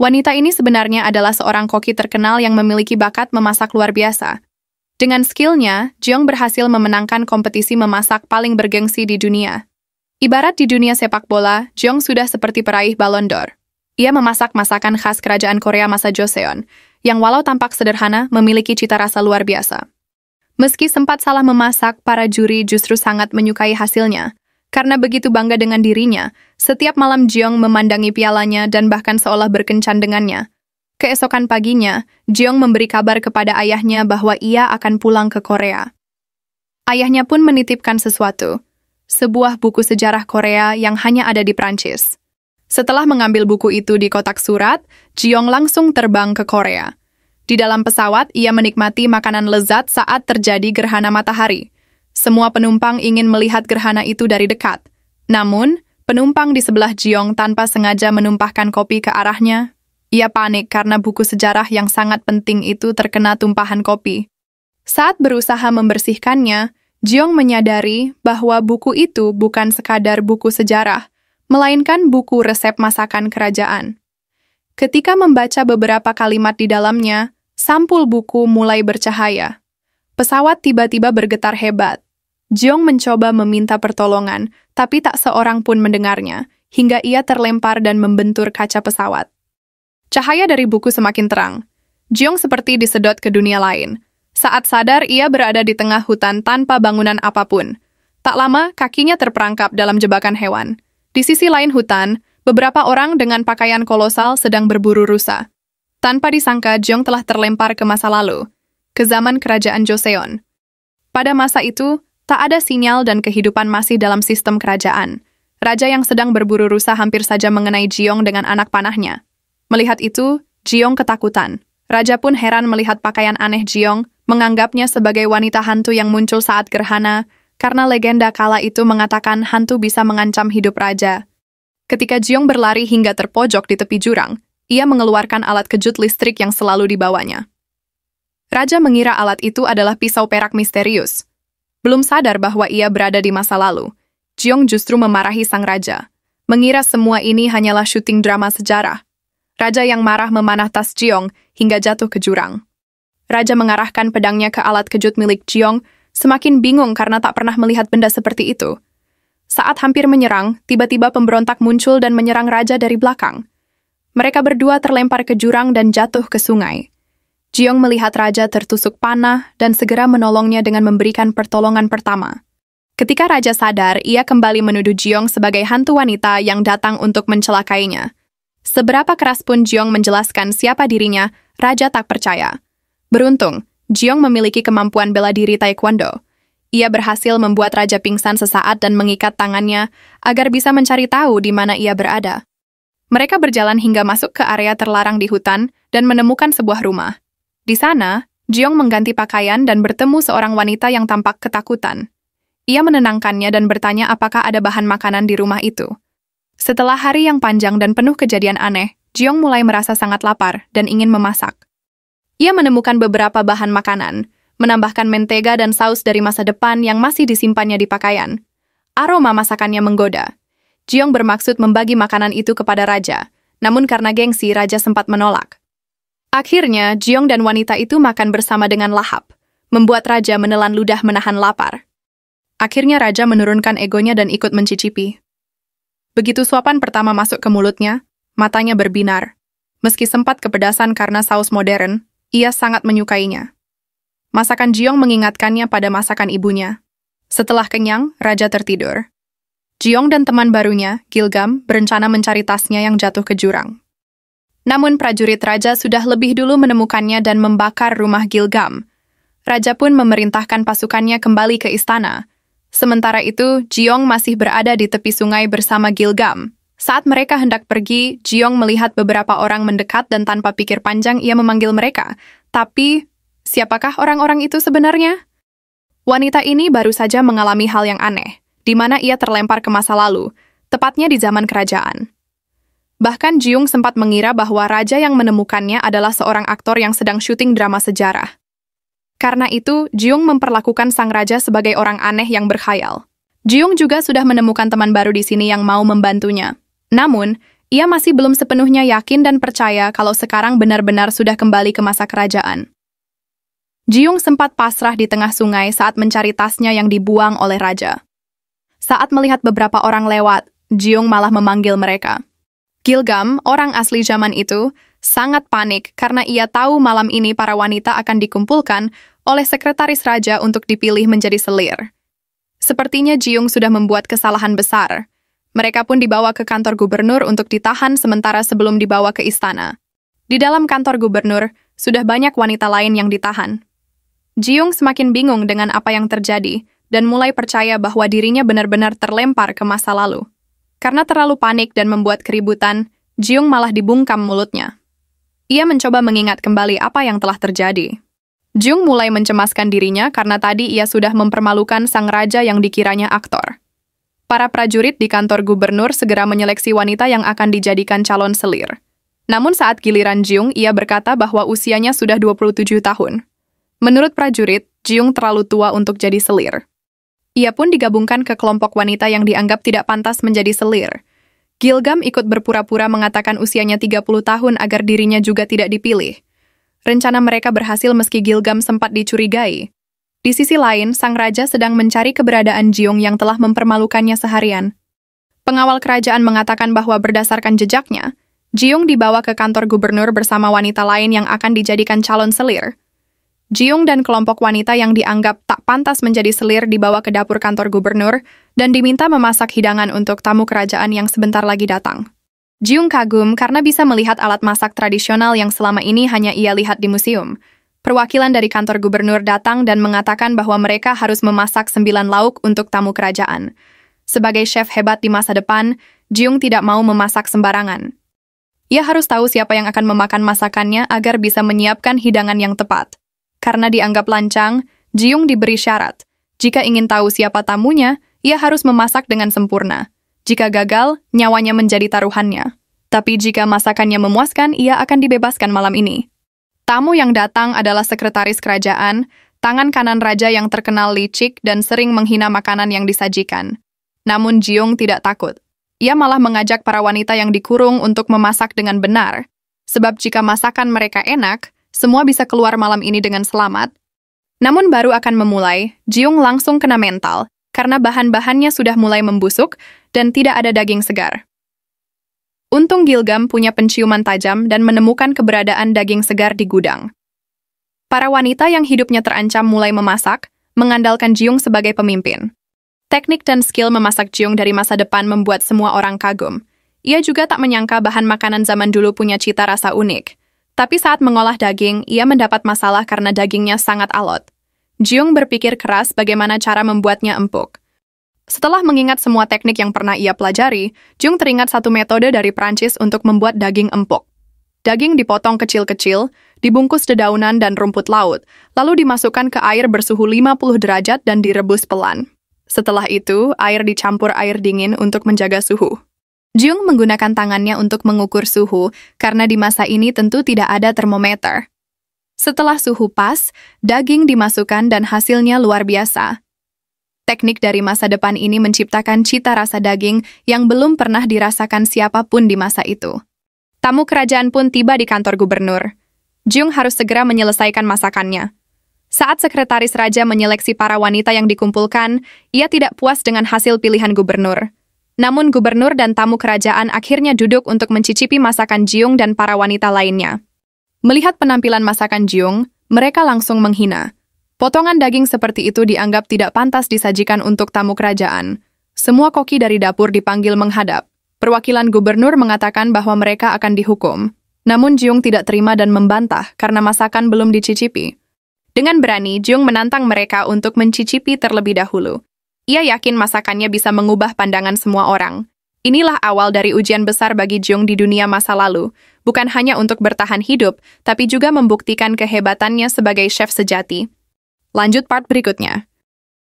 Wanita ini sebenarnya adalah seorang koki terkenal yang memiliki bakat memasak luar biasa. Dengan skillnya, Jeong berhasil memenangkan kompetisi memasak paling bergengsi di dunia. Ibarat di dunia sepak bola, Jeong sudah seperti peraih Ballon d'Or. Ia memasak masakan khas kerajaan Korea masa Joseon, yang walau tampak sederhana, memiliki cita rasa luar biasa. Meski sempat salah memasak, para juri justru sangat menyukai hasilnya. Karena begitu bangga dengan dirinya, setiap malam Jeong memandangi pialanya dan bahkan seolah berkencan dengannya. Keesokan paginya, Jeong memberi kabar kepada ayahnya bahwa ia akan pulang ke Korea. Ayahnya pun menitipkan sesuatu, sebuah buku sejarah Korea yang hanya ada di Prancis. Setelah mengambil buku itu di kotak surat, Jeong langsung terbang ke Korea. Di dalam pesawat, ia menikmati makanan lezat saat terjadi gerhana matahari. Semua penumpang ingin melihat gerhana itu dari dekat. Namun, penumpang di sebelah Jeong tanpa sengaja menumpahkan kopi ke arahnya. Ia panik karena buku sejarah yang sangat penting itu terkena tumpahan kopi. Saat berusaha membersihkannya, Jeong menyadari bahwa buku itu bukan sekadar buku sejarah, melainkan buku resep masakan kerajaan. Ketika membaca beberapa kalimat di dalamnya, sampul buku mulai bercahaya. Pesawat tiba-tiba bergetar hebat. Jeong mencoba meminta pertolongan, tapi tak seorang pun mendengarnya, hingga ia terlempar dan membentur kaca pesawat. Cahaya dari buku semakin terang. Jeong seperti disedot ke dunia lain. Saat sadar, ia berada di tengah hutan tanpa bangunan apapun. Tak lama, kakinya terperangkap dalam jebakan hewan. Di sisi lain hutan, beberapa orang dengan pakaian kolosal sedang berburu rusa. Tanpa disangka, Jeong telah terlempar ke masa lalu, ke zaman kerajaan Joseon. Pada masa itu, tak ada sinyal dan kehidupan masih dalam sistem kerajaan. Raja yang sedang berburu rusa hampir saja mengenai Jeong dengan anak panahnya. Melihat itu, Jeong ketakutan. Raja pun heran melihat pakaian aneh Jeong, menganggapnya sebagai wanita hantu yang muncul saat gerhana, karena legenda kala itu mengatakan hantu bisa mengancam hidup raja. Ketika Jeong berlari hingga terpojok di tepi jurang, ia mengeluarkan alat kejut listrik yang selalu dibawanya. Raja mengira alat itu adalah pisau perak misterius. Belum sadar bahwa ia berada di masa lalu, Jeong justru memarahi sang raja, mengira semua ini hanyalah syuting drama sejarah. Raja yang marah memanah tas Jeong hingga jatuh ke jurang. Raja mengarahkan pedangnya ke alat kejut milik Jeong, semakin bingung karena tak pernah melihat benda seperti itu. Saat hampir menyerang, tiba-tiba pemberontak muncul dan menyerang raja dari belakang. Mereka berdua terlempar ke jurang dan jatuh ke sungai. Jeong melihat raja tertusuk panah dan segera menolongnya dengan memberikan pertolongan pertama. Ketika raja sadar, ia kembali menuduh Jeong sebagai hantu wanita yang datang untuk mencelakainya. Seberapa keras pun Jeong menjelaskan siapa dirinya, raja tak percaya. Beruntung, Jeong memiliki kemampuan bela diri taekwondo. Ia berhasil membuat raja pingsan sesaat dan mengikat tangannya agar bisa mencari tahu di mana ia berada. Mereka berjalan hingga masuk ke area terlarang di hutan dan menemukan sebuah rumah. Di sana, Jeong mengganti pakaian dan bertemu seorang wanita yang tampak ketakutan. Ia menenangkannya dan bertanya apakah ada bahan makanan di rumah itu. Setelah hari yang panjang dan penuh kejadian aneh, Jeong mulai merasa sangat lapar dan ingin memasak. Ia menemukan beberapa bahan makanan, menambahkan mentega dan saus dari masa depan yang masih disimpannya di pakaian. Aroma masakannya menggoda. Jeong bermaksud membagi makanan itu kepada raja, namun karena gengsi, raja sempat menolak. Akhirnya, Jeong dan wanita itu makan bersama dengan lahap, membuat raja menelan ludah menahan lapar. Akhirnya raja menurunkan egonya dan ikut mencicipi. Begitu suapan pertama masuk ke mulutnya, matanya berbinar. Meski sempat kepedasan karena saus modern, ia sangat menyukainya. Masakan Jeong mengingatkannya pada masakan ibunya. Setelah kenyang, raja tertidur. Jeong dan teman barunya, Gilgam, berencana mencari tasnya yang jatuh ke jurang. Namun prajurit raja sudah lebih dulu menemukannya dan membakar rumah Gilgam. Raja pun memerintahkan pasukannya kembali ke istana. Sementara itu, Jeong masih berada di tepi sungai bersama Gilgam. Saat mereka hendak pergi, Jeong melihat beberapa orang mendekat dan tanpa pikir panjang ia memanggil mereka. Tapi, siapakah orang-orang itu sebenarnya? Wanita ini baru saja mengalami hal yang aneh, di mana ia terlempar ke masa lalu, tepatnya di zaman kerajaan. Bahkan Jeong sempat mengira bahwa raja yang menemukannya adalah seorang aktor yang sedang syuting drama sejarah. Karena itu, Jeong memperlakukan sang raja sebagai orang aneh yang berkhayal. Jeong juga sudah menemukan teman baru di sini yang mau membantunya. Namun, Ia masih belum sepenuhnya yakin dan percaya kalau sekarang benar-benar sudah kembali ke masa kerajaan. Jiung sempat pasrah di tengah sungai saat mencari tasnya yang dibuang oleh raja. Saat melihat beberapa orang lewat, Jiung malah memanggil mereka. Gilgam, orang asli zaman itu, sangat panik karena ia tahu malam ini para wanita akan dikumpulkan oleh sekretaris raja untuk dipilih menjadi selir. Sepertinya Jiung sudah membuat kesalahan besar. Mereka pun dibawa ke kantor gubernur untuk ditahan sementara sebelum dibawa ke istana. Di dalam kantor gubernur, sudah banyak wanita lain yang ditahan. Jiung semakin bingung dengan apa yang terjadi dan mulai percaya bahwa dirinya benar-benar terlempar ke masa lalu. Karena terlalu panik dan membuat keributan, Jiung malah dibungkam mulutnya. Ia mencoba mengingat kembali apa yang telah terjadi. Jiung mulai mencemaskan dirinya karena tadi ia sudah mempermalukan sang raja yang dikiranya aktor. Para prajurit di kantor gubernur segera menyeleksi wanita yang akan dijadikan calon selir. Namun saat giliran Jiung, ia berkata bahwa usianya sudah 27 tahun. Menurut prajurit, Jiung terlalu tua untuk jadi selir. Ia pun digabungkan ke kelompok wanita yang dianggap tidak pantas menjadi selir. Gilgam ikut berpura-pura mengatakan usianya 30 tahun agar dirinya juga tidak dipilih. Rencana mereka berhasil meski Gilgam sempat dicurigai. Di sisi lain, sang raja sedang mencari keberadaan Jiung yang telah mempermalukannya seharian. Pengawal kerajaan mengatakan bahwa berdasarkan jejaknya, Jiung dibawa ke kantor gubernur bersama wanita lain yang akan dijadikan calon selir. Jiung dan kelompok wanita yang dianggap tak pantas menjadi selir dibawa ke dapur kantor gubernur dan diminta memasak hidangan untuk tamu kerajaan yang sebentar lagi datang. Jiung kagum karena bisa melihat alat masak tradisional yang selama ini hanya ia lihat di museum. Perwakilan dari kantor gubernur datang dan mengatakan bahwa mereka harus memasak 9 lauk untuk tamu kerajaan. Sebagai chef hebat di masa depan, Jiung tidak mau memasak sembarangan. Ia harus tahu siapa yang akan memakan masakannya agar bisa menyiapkan hidangan yang tepat. Karena dianggap lancang, Jiung diberi syarat. Jika ingin tahu siapa tamunya, ia harus memasak dengan sempurna. Jika gagal, nyawanya menjadi taruhannya. Tapi jika masakannya memuaskan, ia akan dibebaskan malam ini. Tamu yang datang adalah sekretaris kerajaan, tangan kanan raja yang terkenal licik dan sering menghina makanan yang disajikan. Namun Jiung tidak takut. Ia malah mengajak para wanita yang dikurung untuk memasak dengan benar. Sebab jika masakan mereka enak, semua bisa keluar malam ini dengan selamat. Namun baru akan memulai, Jiung langsung kena mental, karena bahan-bahannya sudah mulai membusuk dan tidak ada daging segar. Untung Gilgam punya penciuman tajam dan menemukan keberadaan daging segar di gudang. Para wanita yang hidupnya terancam mulai memasak, mengandalkan Jiung sebagai pemimpin. Teknik dan skill memasak Jiung dari masa depan membuat semua orang kagum. Ia juga tak menyangka bahan makanan zaman dulu punya cita rasa unik. Tapi saat mengolah daging, ia mendapat masalah karena dagingnya sangat alot. Jiung berpikir keras bagaimana cara membuatnya empuk. Setelah mengingat semua teknik yang pernah ia pelajari, Jiung teringat satu metode dari Prancis untuk membuat daging empuk. Daging dipotong kecil-kecil, dibungkus dedaunan dan rumput laut, lalu dimasukkan ke air bersuhu 50 derajat dan direbus pelan. Setelah itu, air dicampur air dingin untuk menjaga suhu. Jiung menggunakan tangannya untuk mengukur suhu, karena di masa ini tentu tidak ada termometer. Setelah suhu pas, daging dimasukkan dan hasilnya luar biasa. Teknik dari masa depan ini menciptakan cita rasa daging yang belum pernah dirasakan siapapun di masa itu. Tamu kerajaan pun tiba di kantor gubernur. Jiung harus segera menyelesaikan masakannya. Saat sekretaris raja menyeleksi para wanita yang dikumpulkan, ia tidak puas dengan hasil pilihan gubernur. Namun gubernur dan tamu kerajaan akhirnya duduk untuk mencicipi masakan Jiung dan para wanita lainnya. Melihat penampilan masakan Jiung, mereka langsung menghina. Potongan daging seperti itu dianggap tidak pantas disajikan untuk tamu kerajaan. Semua koki dari dapur dipanggil menghadap. Perwakilan gubernur mengatakan bahwa mereka akan dihukum. Namun Jiung tidak terima dan membantah karena masakan belum dicicipi. Dengan berani, Jiung menantang mereka untuk mencicipi terlebih dahulu. Ia yakin masakannya bisa mengubah pandangan semua orang. Inilah awal dari ujian besar bagi Jiung di dunia masa lalu, bukan hanya untuk bertahan hidup, tapi juga membuktikan kehebatannya sebagai chef sejati. Lanjut part berikutnya.